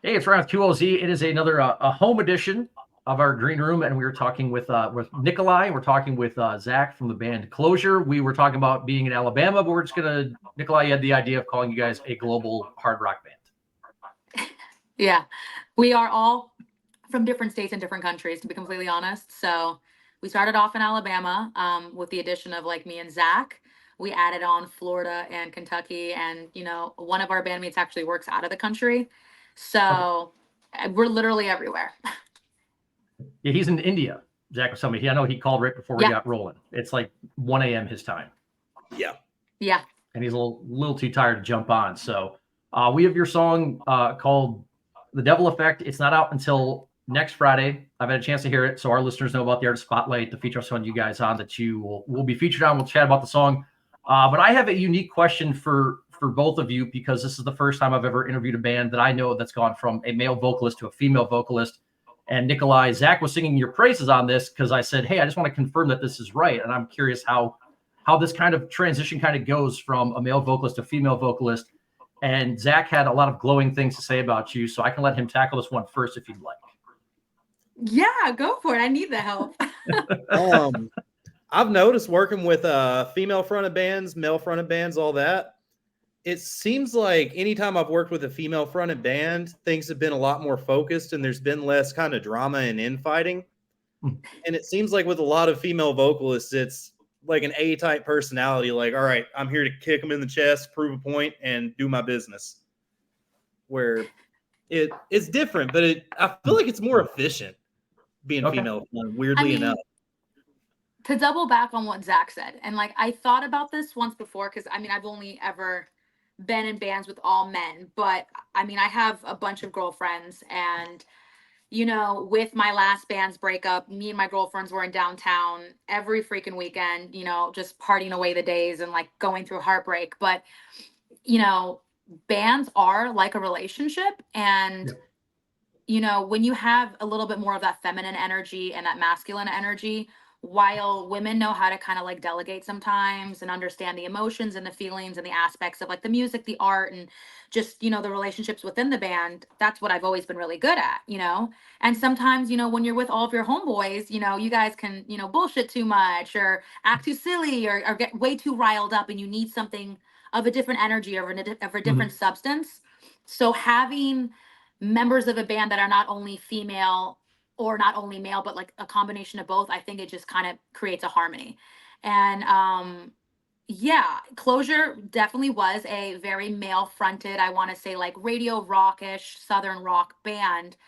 Hey, it's Ryan with QLZ. It is another a home edition of our green room, and we were talking with Nikollaj. We're talking with Zack from the band CloZure. We were talking about being in Alabama, but we're just gonna Nikollaj had the idea of calling you guys a global hard rock band. Yeah, we are all from different states and different countries, to be completely honest. So we started off in Alabama with the addition of like me and Zach. We added on Florida and Kentucky, and one of our bandmates actually works out of the country. Okay. So we're literally everywhere. Yeah, he's in India. Zack was telling me. I know he called right before we Yeah, got rolling. It's like 1 a.m. his time, Yeah. yeah. and he's a little too tired to jump on. So we have your song called "The Devil Effect." It's not out until next Friday. I've had a chance to hear it, so our listeners know about the Artist Spotlight, the feature I sent you guys on that you will be featured on. We'll chat about the song. But I have a unique question for both of you because this is the first time I've ever interviewed a band that I know that's gone from a male vocalist to a female vocalist. And Nikollaj, Zack was singing your praises on this because I said, hey, I just want to confirm that this is right. And I'm curious how this kind of transition kind of goes from a male vocalist to female vocalist. And Zack had a lot of glowing things to say about you, so I can let him tackle this one first if you'd like. Yeah, go for it. I need the help. I've noticed working with female fronted bands, male fronted bands, all that. It seems like anytime I've worked with a female fronted band, things have been a lot more focused and there's been less kind of drama and infighting. And it seems like with a lot of female vocalists, it's like an A-type personality. Like, all right, I'm here to kick them in the chest, prove a point, and do my business. Where it's different, but I feel like it's more efficient being Okay. female, weirdly enough. To double back on what Zach said, and like I thought about this once before, because I've only ever been in bands with all men, but I have a bunch of girlfriends, and with my last band's breakup, me and my girlfriends were in downtown every freaking weekend, just partying away the days and like going through heartbreak. But, you know, bands are like a relationship. And, when you have a little bit more of that feminine energy and that masculine energy, while women know how to kind of like delegate sometimes and understand the emotions and the feelings and the aspects of like the music, the art, and just, the relationships within the band, that's what I've always been really good at. And sometimes, when you're with all of your homeboys, you guys can, bullshit too much or act too silly or get way too riled up and you need something of a different energy or of a different substance. So having members of a band that are not only female or not only male, but like a combination of both, I think it just kind of creates a harmony. And yeah, CloZure definitely was a very male fronted, I want to say like radio rockish, southern rock band.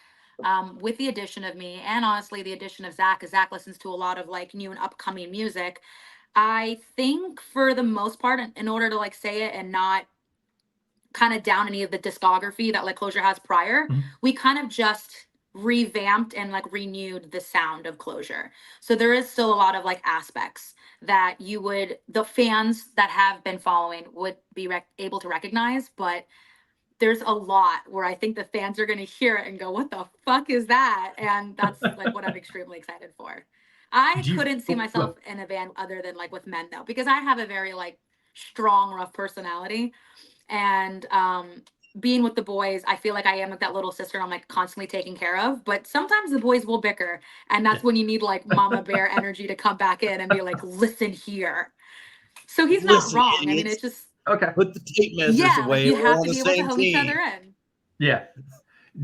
With the addition of me and honestly the addition of Zach, because Zach listens to a lot of like new and upcoming music. I think for the most part, in order to like say it and not kind of down any of the discography that like CloZure has prior, we kind of just revamped and like renewed the sound of CloZure. So there is still a lot of like aspects that the fans that have been following would be able to recognize, but there's a lot where I think the fans are going to hear it and go, what the fuck is that? And that's like what I'm extremely excited for. I couldn't see myself in a band other than like with men though, because I have a very like strong, rough personality. And being with the boys, I feel like I am like that little sister I'm like constantly taking care of. But sometimes the boys will bicker, and that's when you need like mama bear energy to come back in and be like, listen here. So he's not wrong. Idiots. It's just Okay. Put the tape measures like away. you We're have on to the be able to same hone each other team. in. Yeah.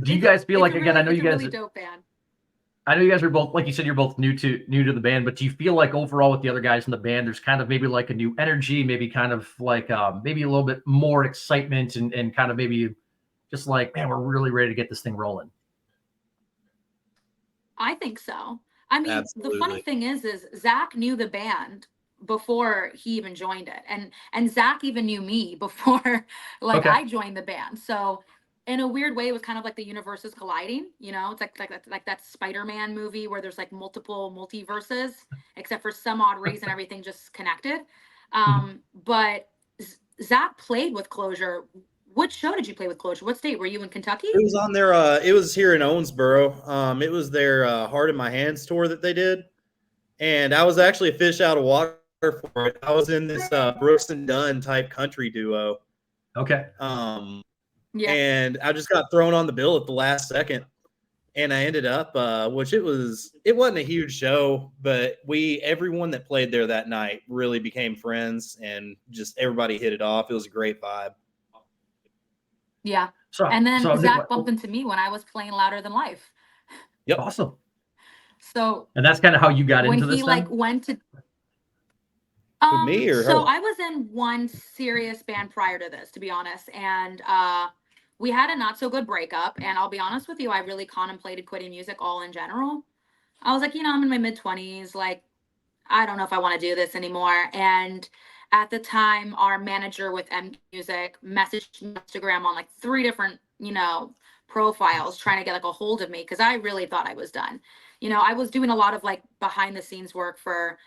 Do you guys feel like, again, I know you it's a guys really dope band. I know you guys are both, like you said, you're both new to the band, but do you feel like overall with the other guys in the band, there's kind of maybe like a new energy, maybe kind of like maybe a little bit more excitement and kind of maybe just like, man, we're really ready to get this thing rolling. I think so. The funny Absolutely. thing is Zach knew the band before he even joined it, and Zach even knew me before like Okay. I joined the band. So in a weird way, it was kind of like the universes colliding. It's like that Spider-Man movie where there's like multiple multiverses, except for some odd reason everything just connected. But Zach played with CloZure. What show did you play with CloZure? What state were you in? Kentucky? It was on their it was here in Owensboro. It was their Heart in My Hands tour that they did. And I was actually a fish out of water for it. I was in this Brooks and Dunn type country duo. Okay. Yeah. And I just got thrown on the bill at the last second. And I ended up, which it wasn't a huge show, but everyone that played there that night really became friends and just everybody hit it off. It was a great vibe. Yeah. So, And then so Zack bumped into me when I was playing Louder Than Life. Yep. Awesome. So, And that's kind of how you got when into this he like then? went to With me or so her? I was in one serious band prior to this, to be honest, and we had a not so good breakup. And I'll be honest with you, I really contemplated quitting music all in general. I was like, I'm in my mid-20s, like I don't know if I want to do this anymore. And at the time, our manager with M Music messaged me on Instagram on like 3 different, profiles trying to get like a hold of me because I really thought I was done. I was doing a lot of like behind the scenes work for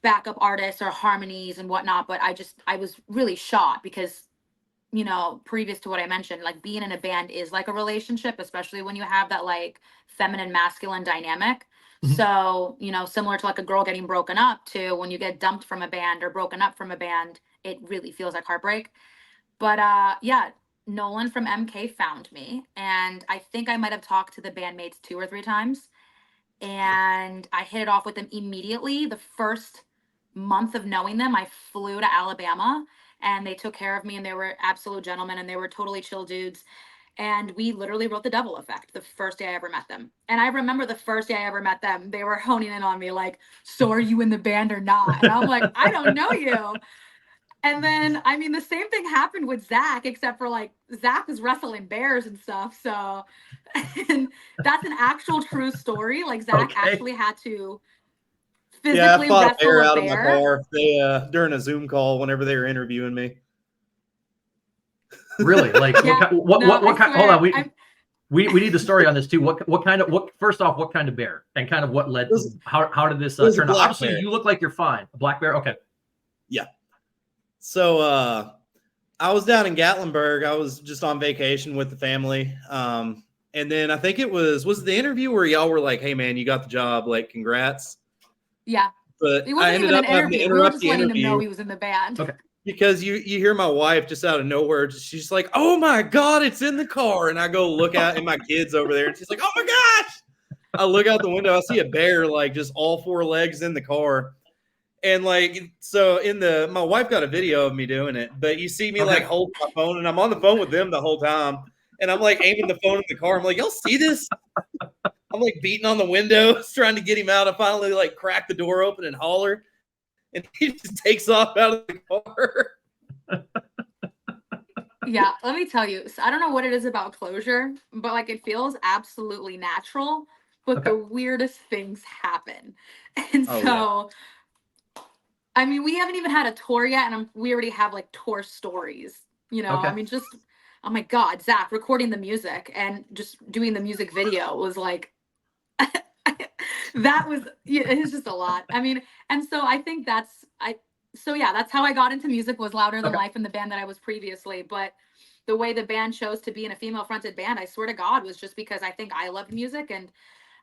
backup artists or harmonies and whatnot. But I was really shot because, previous to what I mentioned, like being in a band is like a relationship, especially when you have that like feminine masculine dynamic. Mhm. So, similar to like a girl getting broken up to when you get dumped from a band or broken up from a band, it really feels like heartbreak. But yeah, Nolan from MK found me, and I think I might have talked to the bandmates 2 or 3 times, and I hit it off with them immediately. The first month of knowing them, I flew to Alabama and they took care of me and they were absolute gentlemen and they were totally chill dudes. And we literally wrote the Devil Effect the first day I ever met them. And I remember the first day I ever met them, they were honing in on me like, so are you in the band or not? And I'm like, I don't know you. And then, I mean, the same thing happened with Zack, except for like Zack was wrestling bears and stuff. So, and that's an actual true story. Like Zack Okay. actually had to Yeah, I physically fought a wrestle bear a out of my bear. car. During a Zoom call whenever they were interviewing me. Really? Like Yeah, what kind? Hold on, I'm, we need the story on this too. What kind of first off, what kind of bear and kind of what led? How did this It was a turn out? black Obviously, bear. you look like you're fine. A black bear. Okay. Yeah. So I was down in Gatlinburg. I was just on vacation with the family. And then I think it was the interview where y'all were like, "Hey man, you got the job. Like, congrats." yeah. But It I wasn't ended even up an having to interview. We were interrupt just the letting him know interview he was in the band. Okay. because you hear my wife just out of nowhere. She's like, "Oh my god, it's in the car!" And I go look out, and my kid's over there, and she's like, "Oh my gosh!" I look out the window. I see a bear, like just all 4 legs in the car. And like, so my wife got a video of me doing it, but you see me like holding my phone and I'm on the phone with them the whole time. And I'm like aiming the phone in the car. I'm like, y'all see this? I'm like beating on the windows, trying to get him out. I finally like crack the door open and holler. And he just takes off out of the car. Yeah, let me tell you. So I don't know what it is about CloZure, but like it feels absolutely natural, but Okay. the weirdest things happen. And Oh, so I mean, we haven't even had a tour yet, and we already have like tour stories. Okay. I mean, just oh my God, Zack recording the music and just doing the music video was like that was it's just a lot. I mean, and so I think so yeah, that's how I got into music was Louder Than Okay. Life in the band that I was previously. But the way the band chose to be in a female fronted band, I swear to God, was just because I think I loved music and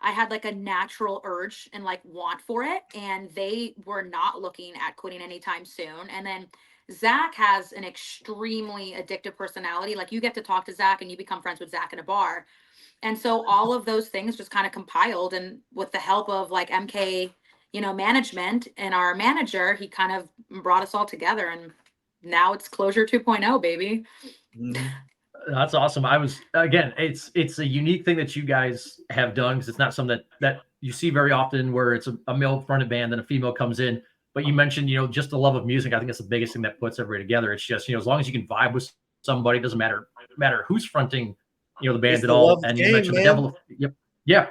I had like a natural urge and like want for it. And they were not looking at quitting anytime soon. And then Zack has an extremely addictive personality. Like you get to talk to Zack and you become friends with Zack in a bar. And so all of those things just kind of compiled, and with the help of like MK, management and our manager, he kind of brought us all together, and now it's CloZure 2.0, baby. Mhm. That's awesome. It's a unique thing that you guys have done because it's not something that you see very often where it's a male fronted band and a female comes in. But you mentioned, just the love of music. I think that's the biggest thing that puts everybody together. It's just, as long as you can vibe with somebody, it doesn't matter who's fronting, the band It's at the love all. of And the you game, mentioned the man. devil. Yep. Yeah.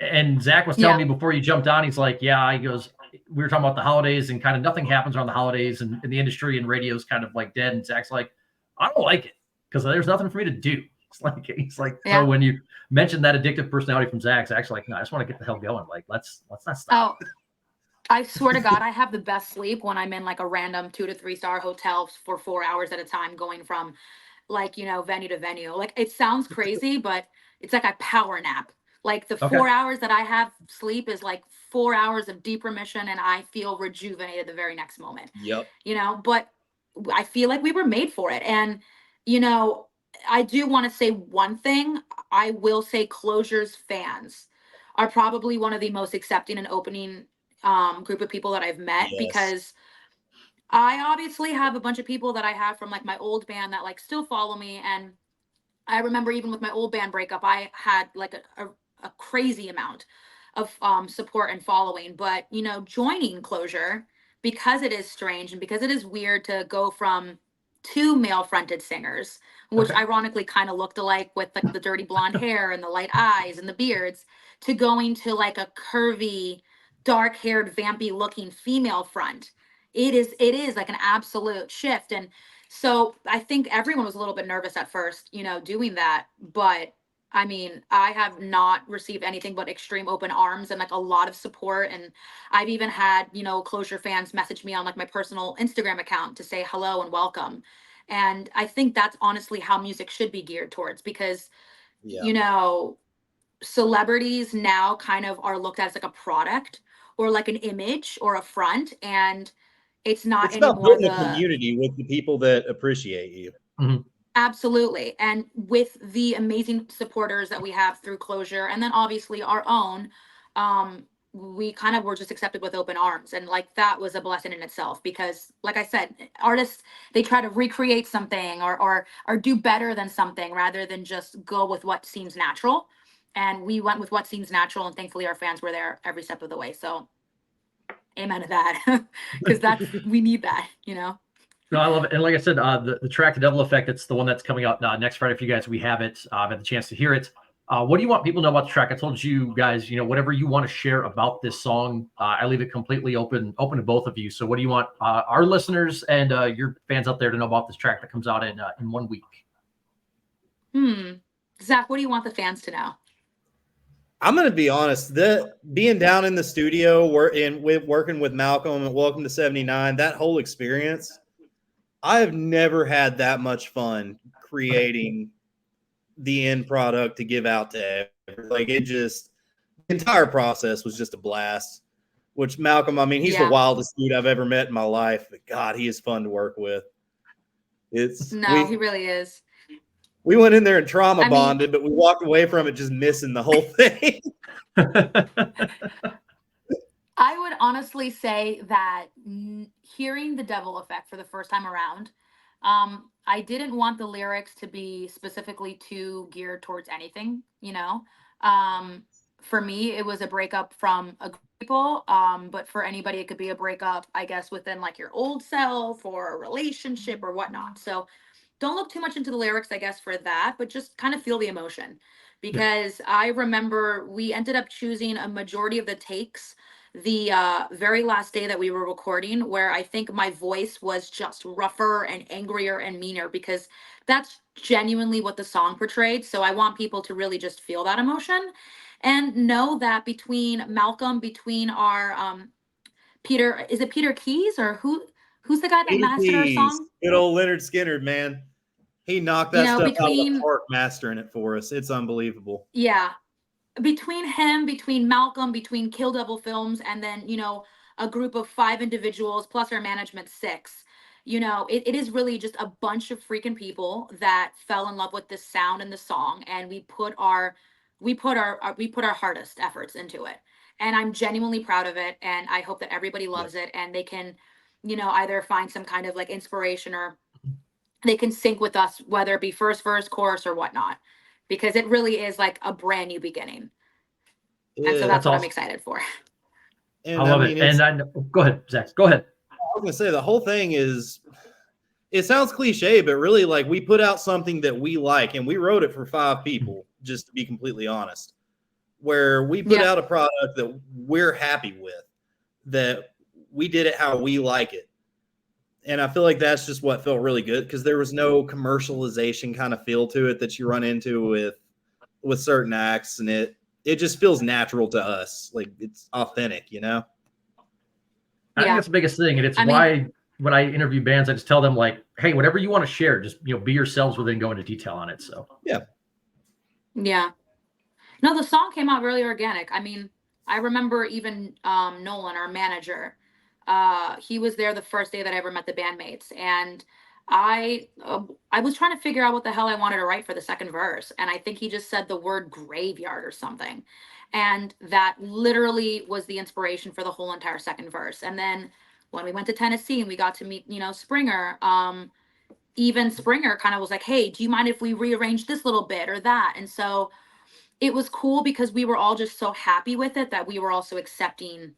And Zack was telling me before you jumped on, he's like, yeah, he goes, we were talking about the holidays and kind of nothing happens around the holidays and in the industry and radio's kind of like dead. And Zack's like, I don't like it because there's nothing for me to do. He's like, Yeah. So when you mentioned that addictive personality from Zack, Zack's like, no, I just want to get the hell going. Like, let's not stop. Oh, I swear to God, I have the best sleep when I'm in like a random 2 to 3 star hotel for 4 hours at a time, going from like, venue to venue. Like it sounds crazy, but it's like a power nap. Like the Okay. 4 hours that I have sleep is like 4 hours of deep remission, and I feel rejuvenated the very next moment. Yep. But I feel like we were made for it. And you know, I do want to say one thing. I will say CloZure's fans are probably one of the most accepting and opening group of people that I've met, Yes. because I obviously have a bunch of people that I have from like my old band that like still follow me. And I remember even with my old band breakup, I had like a crazy amount of support and following. But, you know, joining CloZure, because it is strange and because it is weird to go from two male fronted singers, which Okay. ironically kind of looked alike with like the dirty blonde hair and the light eyes and the beards, to going to like a curvy, dark haired, vampy looking female front. It is like an absolute shift. And so I think everyone was a little bit nervous at first, you know, doing that. But I mean, I have not received anything but extreme open arms and like a lot of support. And I've even had, you know, CloZure fans message me on like my personal Instagram account to say hello and welcome. And I think that's honestly how music should be geared towards, because, Yeah. you know, celebrities now kind of are looked at as like a product or like an image or a front. And it's not It's about anymore building a the community with the people that appreciate you. Mhm. absolutely. And with the amazing supporters that we have through CloZure, and then obviously our own, we kind of were just accepted with open arms. And like that was a blessing in itself, because like I said, artists, they try to recreate something or do better than something rather than just go with what seems natural. And we went with what seems natural, and thankfully our fans were there every step of the way. So amen to that. Because that's, we need that, you know. No, I love it. And like I said, the track, The Devil Effect, it's the one that's coming out next Friday for you guys. We have it. I've had the chance to hear it. What do you want people to know about the track? I told you guys, you know, whatever you want to share about this song, I leave it completely open to both of you. So what do you want our listeners and your fans out there to know about this track that comes out in 1 week? Zach, what do you want the fans to know? I'm gonna be honest. That being down in the studio, working with Malcolm at Welcome to 79, that whole experience, I have never had that much fun creating the end product to give out to everyone. Like it just, the entire process was just a blast. Which Malcolm, I mean, he's the Yeah. wildest dude I've ever met in my life. But God, he is fun to work with. It's No, he really is. we went in there and trauma I mean, bonded, but we walked away from it just missing the whole thing. I would honestly say that hearing The Devil Effect for the first time around, I didn't want the lyrics to be specifically too geared towards anything, you know. For me, it was a breakup from a group of people, but for anybody, it could be a breakup, I guess, within like your old self or a relationship or whatnot. So don't look too much into the lyrics, I guess, for that, but just kind of feel the emotion. Yeah. Because I remember we ended up choosing a majority of the takes the very last day that we were recording, where I think my voice was just rougher and angrier and meaner, because that's genuinely what the song portrayed. So I want people to really just feel that emotion and know that between Malcolm, between our Peter, is it Peter Keys or who's the guy that mastered our Keys, song? good old Leonard Skinner, man. He knocked You that know, stuff out of the between, park mastering it for us. It's unbelievable. yeah, between him, between Malcolm, between Kill Devil Films, and then, you know, a group of 5 individuals plus our management 6. You know, it is really just a bunch of freaking people that fell in love with the sound and the song, and we put our hardest efforts into it. And I'm genuinely proud of it, and I hope that everybody Yeah. loves it and they can, you know, either find some kind of like inspiration, or they can sync with us, whether it be first verse, chorus, or whatnot, because it really is like a brand new beginning. And so Yeah. that's That's what I'm awesome. excited for. I And I love mean, it. And go ahead, Zach. Go ahead. I was gonna say the whole thing is, it sounds cliche, but really, like, we put out something that we like, and we wrote it for 5 people, just to be completely honest. Where we put Yeah. out a product that we're happy with, that we did it how we like it. And I feel like that's just what felt really good, because there was no commercialization kind of feel to it that you run into with certain acts, and it just feels natural to us. Like it's authentic, you know? I think Yeah. that's the biggest thing, and it's I mean, why when I interview bands, I just tell them like, "Hey, whatever you want to share, just be yourselves within go into detail on it." So Yeah. yeah. No, the song came out really organic. I mean, I remember even Nolan, our manager, he was there the first day that I ever met the bandmates. And I was trying to figure out what the hell I wanted to write for the second verse, and I think he just said the word graveyard or something, and that literally was the inspiration for the whole entire second verse. And then when we went to Tennessee and we got to meet, Springer, even Springer kind of was like, "Hey, do you mind if we rearrange this little bit or that?" And so it was cool because we were all just so happy with it that we were also accepting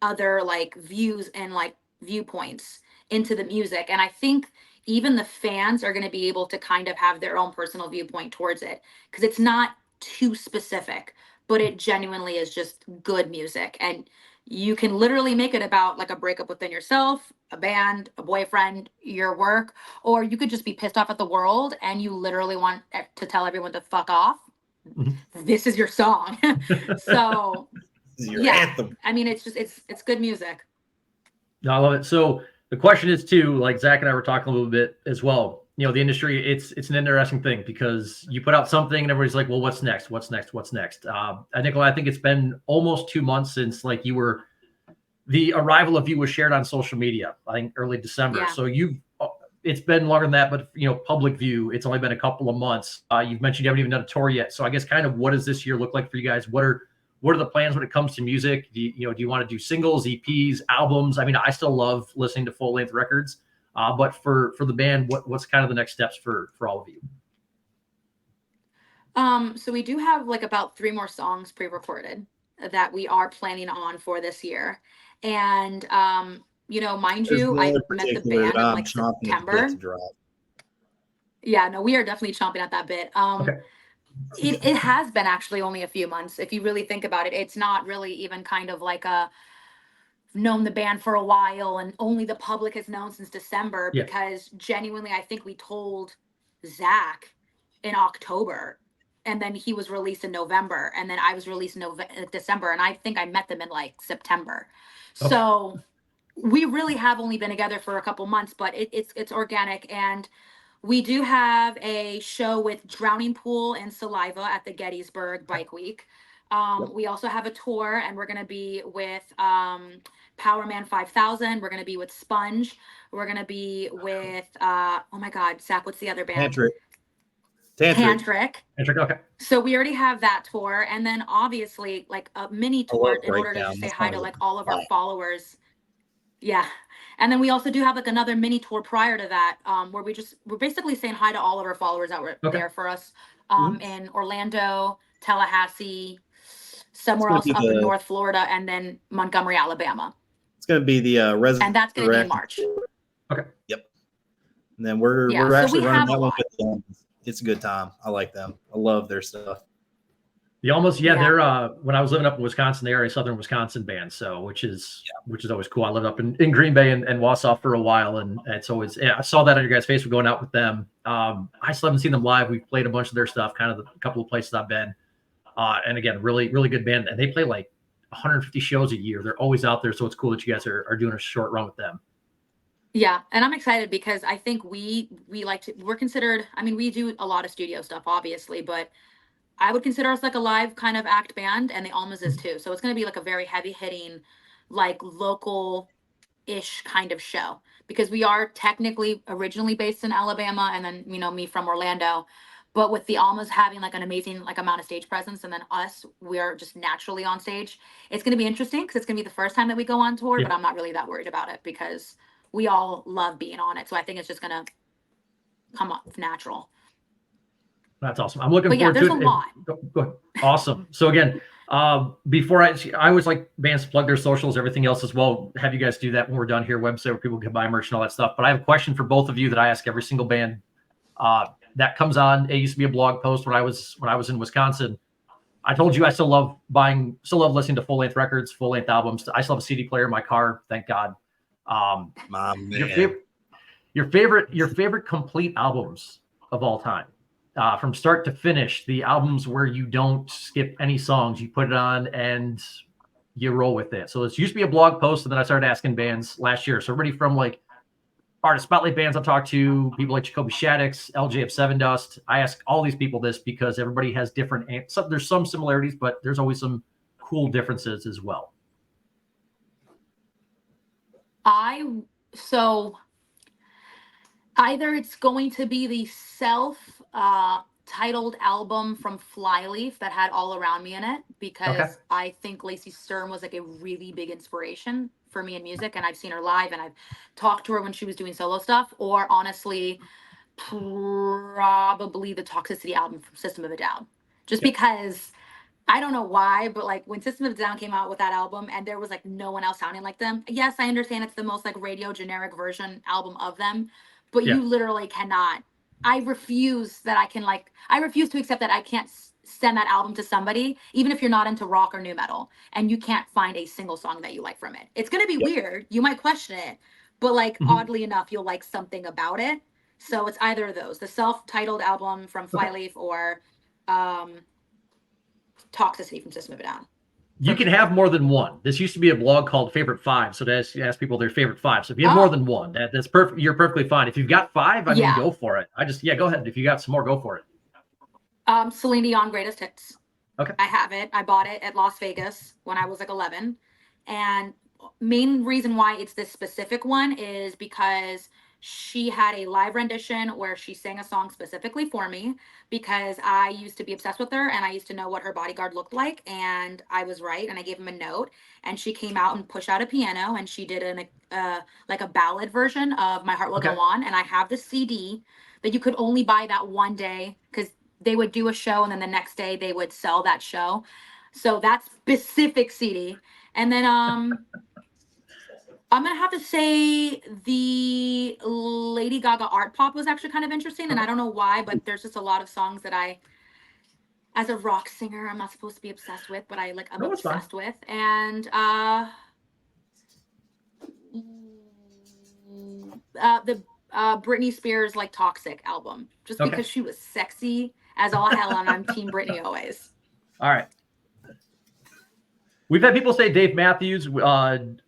other like views and like viewpoints into the music. And I think even the fans are going to be able to kind of have their own personal viewpoint towards it because it's not too specific, but it genuinely is just good music. And you can literally make it about like a breakup within yourself, a band, a boyfriend, your work, or you could just be pissed off at the world and you literally want to tell everyone to fuck off. This is your song. So This is your anthem. I mean, it's good music. No, I love it. So the question is too, like Zach and I were talking a little bit as well. The industry, it's an interesting thing because you put out something and everybody's like, well, what's next? What's next? What's next? Nikollaj, I think it's been almost 2 months since like the arrival of you was shared on social media, I think early December. Yeah. So it's been longer than that, but public view, it's only been a couple of months. You've mentioned you haven't even done a tour yet. So I guess kind of what does this year look like for you guys? What are the plans when it comes to music? Do you want to do singles, EPs, albums? I mean, I still love listening to full length records, but for the band, what's kind of the next steps for all of you? So we do have like about 3 more songs pre-recorded that we are planning on for this year. And mind you, I met the band in like September. Yeah, no, we are definitely chomping at that bit. Okay. It has been actually only a few months. If you really think about it, it's not really even kind of like known the band for a while and only the public has known since December because genuinely, I think we told Zack in October and then he was released in November and then I was released in December. And I think I met them in like September. Okay. So we really have only been together for a couple months, but it's organic. And we do have a show with Drowning Pool and Saliva at the Gettysburg Bike Week. We also have a tour, and we're going to be with Power Man 5000. We're going to be with Sponge. We're going to be with, oh my God, Zack, what's the other band? Tantric. Okay. So we already have that tour. And then obviously like a mini tour in order to just say hi to like all of our followers. Yeah. And then we also do have like another mini tour prior to that, where we're basically saying hi to all of our followers that were there for us in Orlando, Tallahassee, somewhere else up in North Florida, and then Montgomery, Alabama. It's going to be the and that's going to be in March. Okay. Yep. And then we're actually running that one with them. It's a good time. I like them. I love their stuff. They're when I was living up in Wisconsin, they are a Southern Wisconsin band, so which is always cool. I lived up in Green Bay and Wausau for a while, and it's always I saw that on your guys' Facebook going out with them. I still haven't seen them live. We've played a bunch of their stuff, kind of a couple of places I've been, and again, really really good band, and they play like 150 shows a year. They're always out there, so it's cool that you guys are doing a short run with them. Yeah, and I'm excited because I think we're considered. I mean, we do a lot of studio stuff, obviously, but I would consider us like a live kind of act band, and the Almas is too. So it's going to be like a very heavy hitting, like local-ish kind of show because we are technically originally based in Alabama, and then me from Orlando. But with the Almas having like an amazing like amount of stage presence, and then us, we're just naturally on stage. It's going to be interesting because it's going to be the first time that we go on tour, but I'm not really that worried about it because we all love being on it. So I think it's just going to come up natural. That's awesome. I'm looking forward to it. There's a lot. Go ahead. Awesome. So again, before I always like bands to plug their socials, everything else as well. Have you guys do that when we're done here, website where people can buy merch and all that stuff. But I have a question for both of you that I ask every single band that comes on. It used to be a blog post when I was in Wisconsin. I told you I still love listening to full length records, full length albums. I still have a CD player in my car, thank God. Your favorite complete albums of all time. From start to finish, the albums where you don't skip any songs, you put it on and you roll with it. So this used to be a blog post, and then I started asking bands last year. So everybody from like artist spotlight bands I've talked to, people like Jacoby Shaddix, LJ of Seven Dust. I ask all these people this because everybody has different. There's some similarities, but there's always some cool differences as well. Either it's going to be the self titled album from Flyleaf that had All Around Me in it, because Okay. I think Lacey Sturm was like a really big inspiration for me in music, and I've seen her live and I've talked to her when she was doing solo stuff. Or honestly, probably the Toxicity album from System of a Down, just Yep. because I don't know why, but like when System of a Down came out with that album and there was like no one else sounding like them. Yes, I understand it's the most like radio generic version album of them, but Yeah. you literally cannot. I refuse that I can like, I refuse to accept that I can't send that album to somebody, even if you're not into rock or new metal, and you can't find a single song that you like from it. It's going to be Yep. weird. You might question it, but like Mhm. oddly enough, you'll like something about it. So it's either of those, the self-titled album from Okay. Flyleaf or um Toxicity from System of a Down. You can have more than one. This used to be a blog called Favorite Five, so to ask people their favorite five. So if you have more than one, that's perfect. You're perfectly fine. If you've got five, I mean, Yeah. go for it. Go ahead. If you got some more, go for it. Celine Dion Greatest Hits. Okay. I have it. I bought it at Las Vegas when I was like 11. And main reason why it's this specific one is because she had a live rendition where she sang a song specifically for me, because I used to be obsessed with her and I used to know what her bodyguard looked like, and I was right, and I gave him a note, and she came out and pushed out a piano and she did like a ballad version of My Heart Will Okay. Go On, and I have the CD that you could only buy that one day because they would do a show and then the next day they would sell that show. So that specific CD. And then I'm gonna have to say the Lady Gaga art pop was actually kind of interesting, and I don't know why, but there's just a lot of songs that I, as a rock singer, I'm not supposed to be obsessed with, but I'm No, it's fine. obsessed with. And the Britney Spears like Toxic album, just Okay. because she was sexy as all hell, and I'm Team Britney always. All right. We've had people say Dave Matthews. John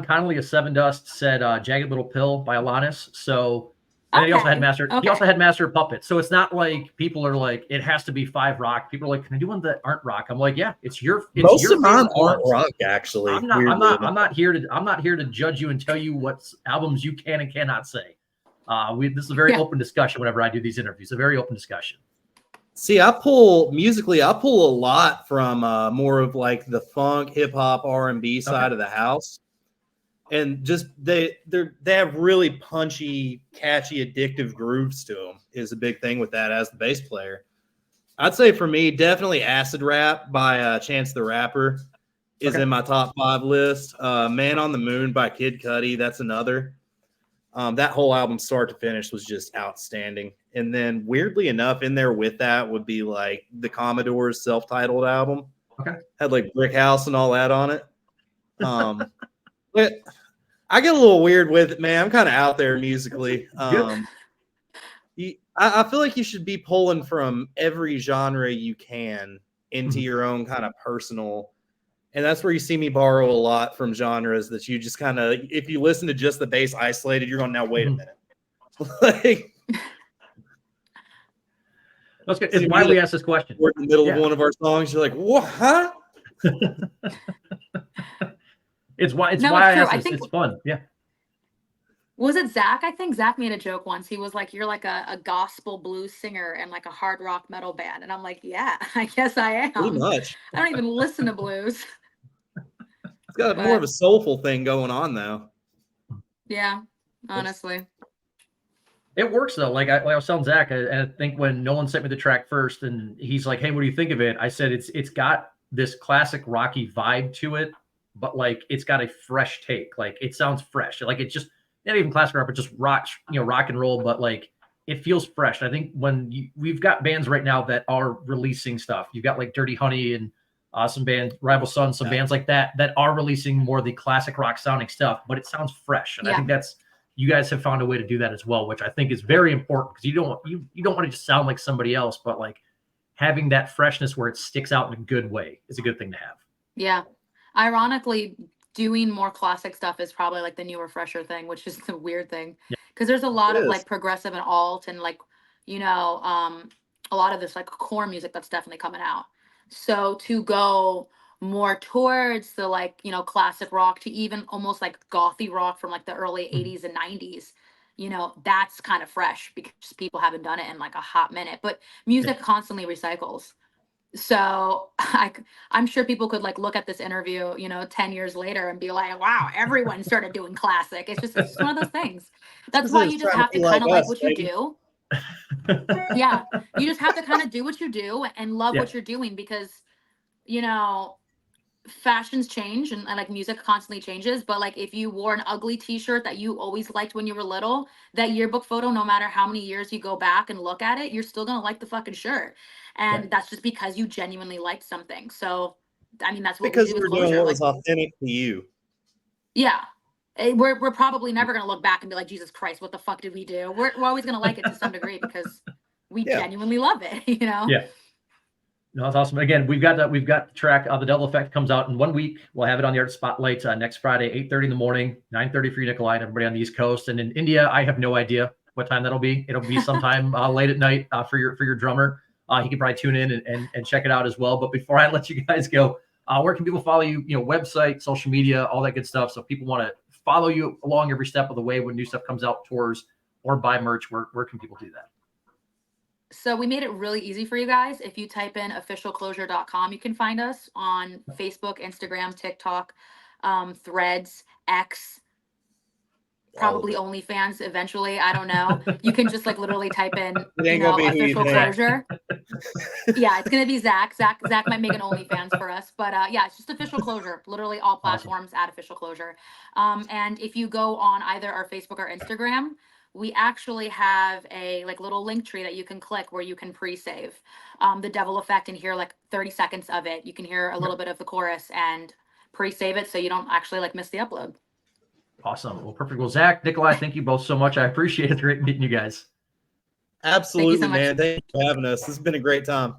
Connolly of Seven Dust said "Jagged Little Pill" by Alanis. So, and then he also had Master. Okay. He also had Master of Puppets. So it's not like people are like it has to be five rock. People are like, can I do one that aren't rock? I'm like, yeah, it's your. It's Most your of mine favorite aren't ones. rock, actually. I'm not here to judge you and tell you what albums you can and cannot say. This is a very open discussion. Whenever I do these interviews, a very open discussion. See, I pull a lot from more of like the funk, hip hop, R&B side of the house, and just they have really punchy, catchy, addictive grooves to them. Is a big thing with that as the bass player. I'd say for me, definitely Acid Rap by Chance the Rapper is in my top 5 list. Man on the Moon by Kid Cudi, that's another. That whole album, start to finish, was just outstanding. And then, weirdly enough, in there with that would be like the Commodore's self-titled album. Okay. Had like Brick House and all that on it. But I get a little weird with it, man. I'm kind of out there musically. I feel like you should be pulling from every genre you can into your own kind of personal. And that's where you see me borrow a lot from genres that you just kind of, if you listen to just the bass isolated, you're going, now wait a minute. Like, that's good. It's why we asked this question. We're in the middle of one of our songs. You're like, what? Huh? It's why I asked this. It's fun. Yeah. Was it Zack? I think Zack made a joke once. He was like, you're like a gospel blues singer and like a hard rock metal band. And I'm like, yeah, I guess I am. Pretty much. I don't even listen to blues. It's got more of a soulful thing going on, though. Yeah, honestly. It works, though. Like I was telling Zack, I think when Nolan sent me the track first and he's like, hey, what do you think of it? I said, it's got this classic Rocky vibe to it, but like it's got a fresh take. Like it sounds fresh. Like it's just not even classic rock, but just rock and roll. But like it feels fresh. I think when we've got bands right now that are releasing stuff. You've got like Dirty Honey and some bands, Rival Sons, some bands like that are releasing more of the classic rock sounding stuff, but it sounds fresh. And I think you guys have found a way to do that as well, which I think is very important because you don't want to just sound like somebody else, but like having that freshness where it sticks out in a good way is a good thing to have. Yeah. Ironically, doing more classic stuff is probably like the newer, fresher thing, which is the weird thing. Because there's a lot of like progressive and alt and like, a lot of this like core music that's definitely coming out. So to go more towards the like, classic rock to even almost like gothy rock from like the early 80s and 90s, you know, that's kind of fresh because people haven't done it in like a hot minute. But music constantly recycles. So I'm sure people could like look at this interview, you know, 10 years later and be like, wow, everyone started doing classic. It's just one of those things. That's why you just have to kind of like what you do. Yeah. You just have to kind of do what you do and love what you're doing because, you know, fashions change and like music constantly changes. But like if you wore an ugly t-shirt that you always liked when you were little, that yearbook photo, no matter how many years you go back and look at it, you're still gonna like the fucking shirt. And that's just because you genuinely liked something. So I mean that's what Because we do with you're doing CloZure. what Like, was authentic to you. yeah. We're probably never gonna look back and be like, Jesus Christ, what the fuck did we do? We're always gonna like it to some degree because we genuinely love it, you know? Yeah. No, that's awesome. Again, we've got the track. The Devil Effect comes out in 1 week. We'll have it on the Art Spotlight next Friday, 8:30 in the morning, 9:30 for you, Nikollaj, and everybody on the East Coast. And in India, I have no idea what time that'll be. It'll be sometime late at night for your drummer. He can probably tune in and check it out as well. But before I let you guys go, where can people follow you? You know, website, social media, all that good stuff. So if people want to follow you along every step of the way when new stuff comes out, tours, or buy merch, where can people do that? So we made it really easy for you guys. If you type in officialclozure.com, you can find us on Facebook, Instagram, TikTok, Threads, X, probably OnlyFans eventually. I don't know. You can just like literally type in, you know, official CloZure. Yeah, it's gonna be Zack. Zack might make an OnlyFans for us, but yeah, it's just official CloZure. Literally all platforms at official CloZure. And if you go on either our Facebook or Instagram, we actually have a like little link tree that you can click where you can pre-save the Devil Effect and hear like 30 seconds of it. You can hear a little bit of the chorus and pre-save it so you don't actually like miss the upload. Awesome. Well, perfect. Well, Zack, Nikollaj, thank you both so much. I appreciate it. Great meeting you guys. Absolutely, Thank you so much. man. Thank you for having us. This has been a great time.